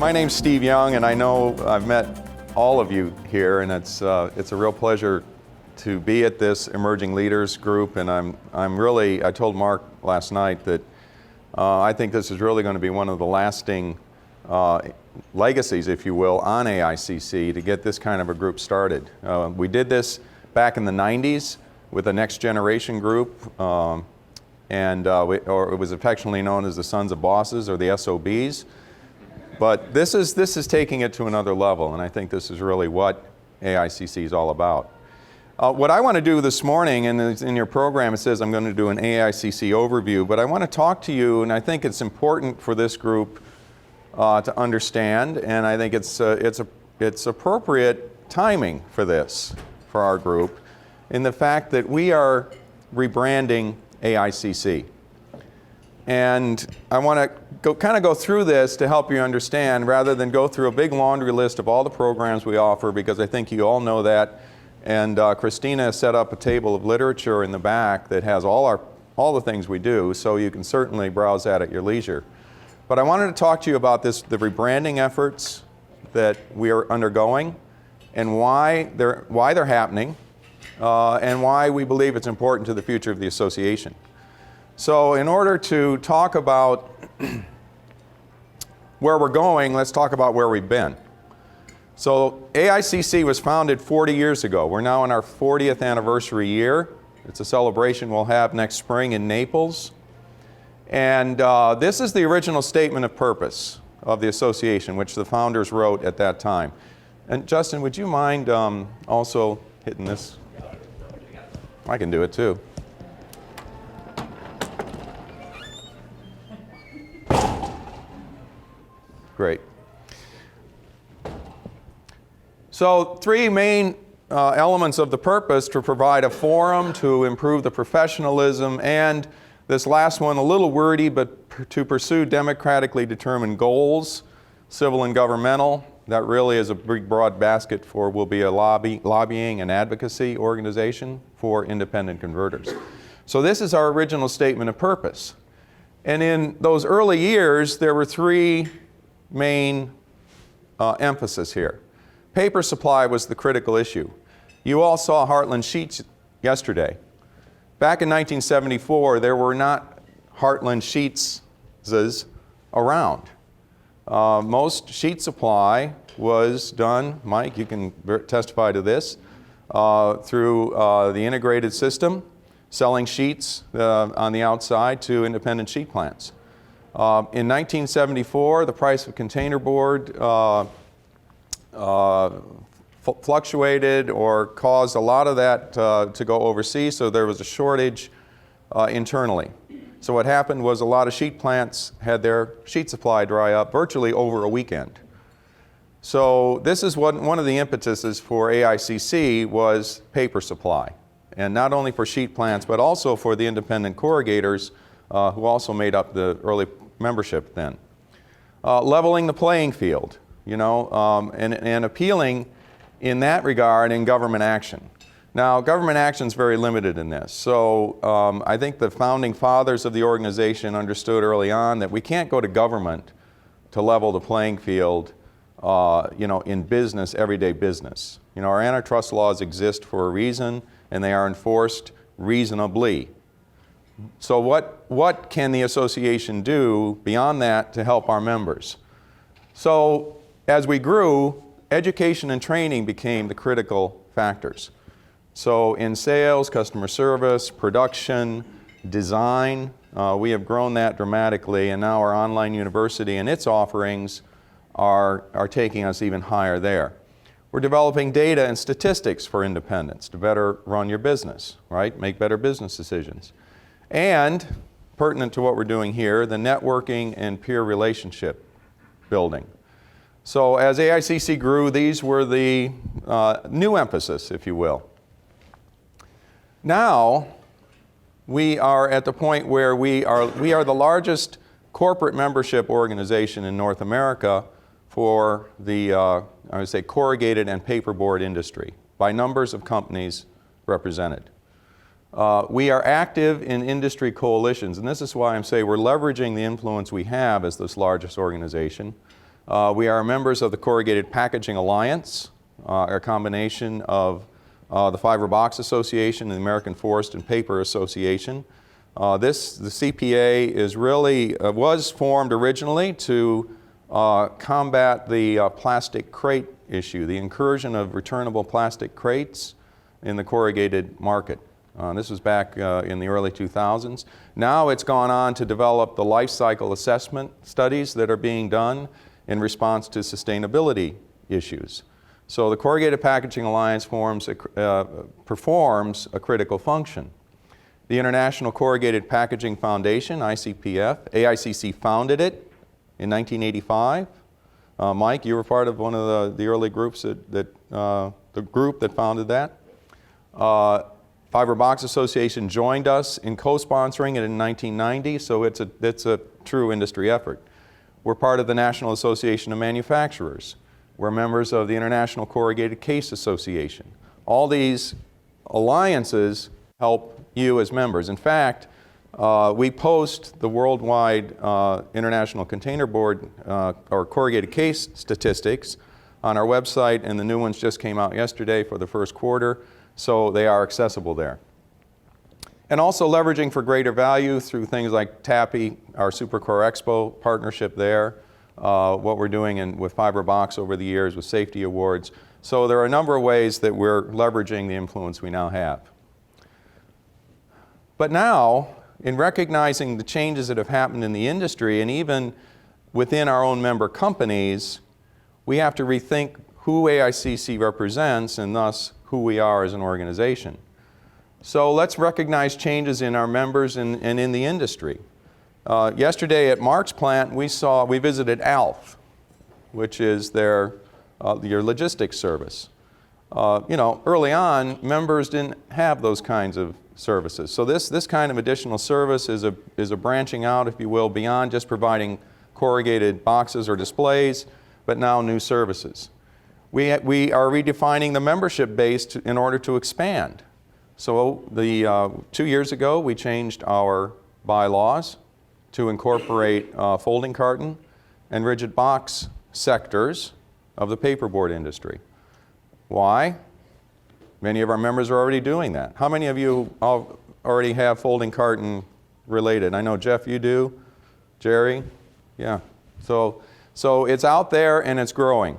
My name's Steve Young, and I know I've met all of you here, and it's a real pleasure to be at this Emerging Leaders group. And I told Mark last night that I think this is really going to be one of the lasting legacies, if you will, on AICC to get this kind of a group started. We did this back in the 90s with a next generation group, or it was affectionately known as the Sons of Bosses, or the SOBs. But this is taking it to another level, and I think this is really what AICC is all about. What I want to do this morning, and in your program it says I'm going to do an AICC overview, but I want to talk to you, and I think it's important for this group to understand, and I think it's appropriate timing for this, for our group, in the fact that we are rebranding AICC. And I want to kind of go through this to help you understand, rather than go through a big laundry list of all the programs we offer, because I think you all know that. And Christina set up a table of literature in the back that has all the things we do, so you can certainly browse that at your leisure. But I wanted to talk to you about the rebranding efforts that we are undergoing, and why they're happening, and why we believe it's important to the future of the association. So in order to talk about where we're going, let's talk about where we've been. So AICC was founded 40 years ago. We're now in our 40th anniversary year. It's a celebration we'll have next spring in Naples. And this is the original statement of purpose of the association, which the founders wrote at that time. And Justin, would you mind also hitting this? I can do it too. Great. So three main elements of the purpose: to provide a forum to improve the professionalism, and this last one, a little wordy, but to pursue democratically determined goals, civil and governmental. That really is a big broad basket for, will be a lobbying and advocacy organization for independent converters. So this is our original statement of purpose. And in those early years, there were three main emphasis here. Paper supply was the critical issue. You all saw Heartland sheets yesterday. Back in 1974, there were not Heartland sheets around. Most sheet supply was done, Mike, you can testify to this, through the integrated system, selling sheets on the outside to independent sheet plants. In 1974, the price of containerboard fluctuated or caused a lot of that to go overseas, so there was a shortage internally. So what happened was a lot of sheet plants had their sheet supply dry up virtually over a weekend. So this is one of the impetuses for AICC was paper supply, and not only for sheet plants but also for the independent corrugators who also made up the early membership then. Leveling the playing field, you know, and appealing in that regard in government action. Now, government action is very limited in this. So I think the founding fathers of the organization understood early on that we can't go to government to level the playing field, you know, in business, everyday business. You know, our antitrust laws exist for a reason, and they are enforced reasonably. So what can the association do beyond that to help our members? So as we grew, education and training became the critical factors. So in sales, customer service, production, design, we have grown that dramatically, and now our online university and its offerings are taking us even higher there. We're developing data and statistics for independents to better run your business, right? Make better business decisions. And, pertinent to what we're doing here, the networking and peer relationship building. So as AICC grew, these were the new emphasis, if you will. Now, we are at the point where we are the largest corporate membership organization in North America for the, I would say, corrugated and paperboard industry, by numbers of companies represented. We are active in industry coalitions, and this is why I'm saying we're leveraging the influence we have as this largest organization We are members of the Corrugated Packaging Alliance, a combination of the Fiber Box Association and the American Forest and Paper Association. The CPA is really, was formed originally to combat the plastic crate issue, the incursion of returnable plastic crates in the corrugated market. This was back in the early 2000s. Now it's gone on to develop the life cycle assessment studies that are being done in response to sustainability issues. So the Corrugated Packaging Alliance performs a critical function. The International Corrugated Packaging Foundation, ICPF, AICC founded it in 1985. Mike, you were part of one of the early groups the group that founded that. Fiber Box Association joined us in co-sponsoring it in 1990, so it's a true industry effort. We're part of the National Association of Manufacturers. We're members of the International Corrugated Case Association. All these alliances help you as members. In fact, we post the worldwide International Container Board or corrugated case statistics on our website, and the new ones just came out yesterday for the first quarter, so they are accessible there. And also leveraging for greater value through things like TAPI, our Supercore Expo partnership there, what we're doing with Fiber Box over the years with safety awards. So there are a number of ways that we're leveraging the influence we now have. But now, in recognizing the changes that have happened in the industry and even within our own member companies, we have to rethink who AICC represents and thus who we are as an organization. So let's recognize changes in our members and in the industry. Yesterday at Mark's plant, we visited ALF, which is your logistics service. Early on, members didn't have those kinds of services. So this kind of additional service is a branching out, if you will, beyond just providing corrugated boxes or displays, but now new services. We are redefining the membership base in order to expand. So 2 years ago, we changed our bylaws to incorporate folding carton and rigid box sectors of the paperboard industry. Why? Many of our members are already doing that. How many of you already have folding carton related? I know, Jeff, you do. Jerry? Yeah. So it's out there and it's growing.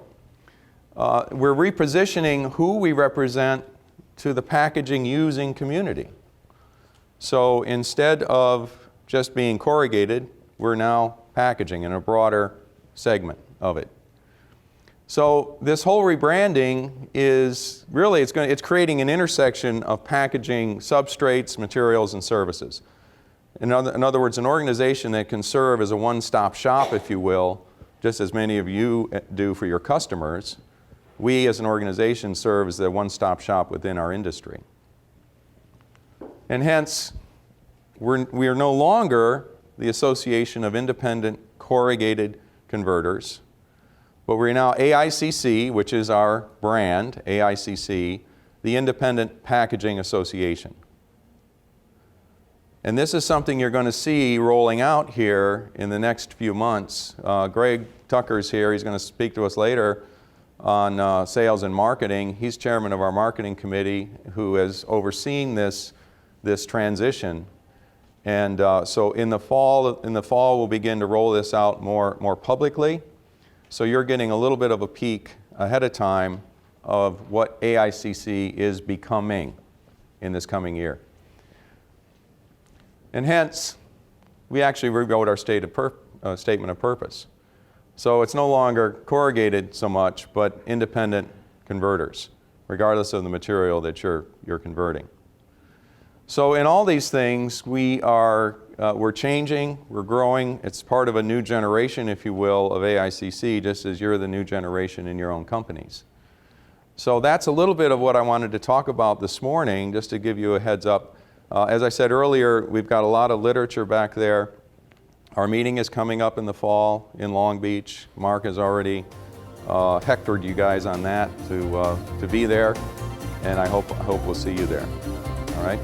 We're repositioning who we represent to the packaging using community. So instead of just being corrugated, we're now packaging in a broader segment of it. So this whole rebranding is really, it's creating an intersection of packaging substrates, materials, and services. In other words, an organization that can serve as a one-stop shop, if you will, just as many of you do for your customers. We as an organization serve as the one-stop shop within our industry. And hence, we are no longer the Association of Independent Corrugated Converters, but we're now AICC, which is our brand, AICC, the Independent Packaging Association. And this is something you're going to see rolling out here in the next few months. Greg Tucker's here. He's going to speak to us later on sales and marketing. He's chairman of our marketing committee who has overseen this transition. And so in the fall we'll begin to roll this out more publicly. So you're getting a little bit of a peek ahead of time of what AICC is becoming in this coming year. And hence, we actually rewrote our statement of purpose. So it's no longer corrugated so much, but independent converters, regardless of the material that you're converting. So in all these things, we're changing, we're growing. It's part of a new generation, if you will, of AICC, just as you're the new generation in your own companies. So that's a little bit of what I wanted to talk about this morning, just to give you a heads up. As I said earlier, we've got a lot of literature back there. Our meeting is coming up in the fall in Long Beach. Mark has already hectored you guys on that to be there, and I hope we'll see you there. All right?